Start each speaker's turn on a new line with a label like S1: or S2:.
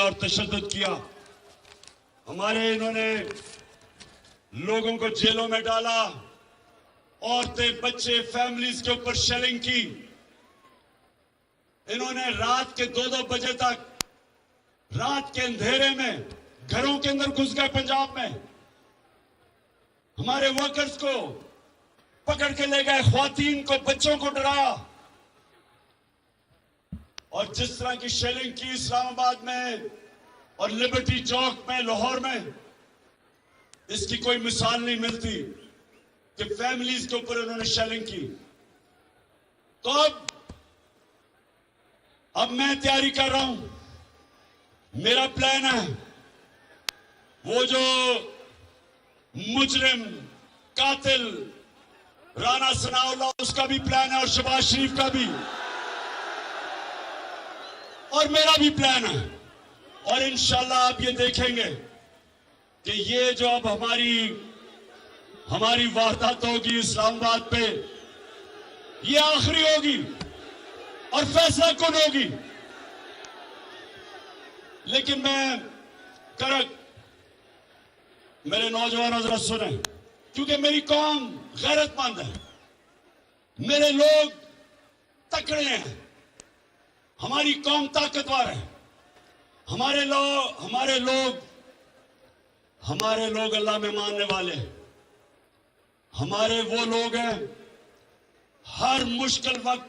S1: और तशद्दुद किया। हमारे इन्होंने लोगों को जेलों में डाला, औरतें, बच्चे, फैमिलीज के ऊपर शेलिंग की। इन्होंने रात के 2-2 बजे तक, रात के अंधेरे में घरों के अंदर घुस गए पंजाब में। हमारे वर्कर्स को पकड़ के ले गए, ख्वातीन को, बच्चों को डराया। और जिस तरह की शेलिंग की इस्लामाबाद में और लिबर्टी चौक में, लाहौर में, इसकी कोई मिसाल नहीं मिलती कि फैमिलीज के ऊपर उन्होंने शेलिंग की। तो अब मैं तैयारी कर रहा हूं। मेरा प्लान है, वो जो मुजरिम कातिल राना सनाउल्लाह, उसका भी प्लान है, और शहबाज शरीफ का भी, और मेरा भी प्लान है। और इंशाल्लाह आप ये देखेंगे कि ये जो अब हमारी वारदात होगी इस्लामाबाद पे, ये आखिरी होगी और फैसला कौन होगी। लेकिन मैं करक मेरे नौजवानों जरा सुने, क्योंकि मेरी कौम गैरतमंद है, मेरे लोग तकड़े हैं, हमारी कौम ताकतवर है। हमारे लोग अल्लाह में मानने वाले हैं। हमारे वो लोग हैं, हर मुश्किल वक्त पे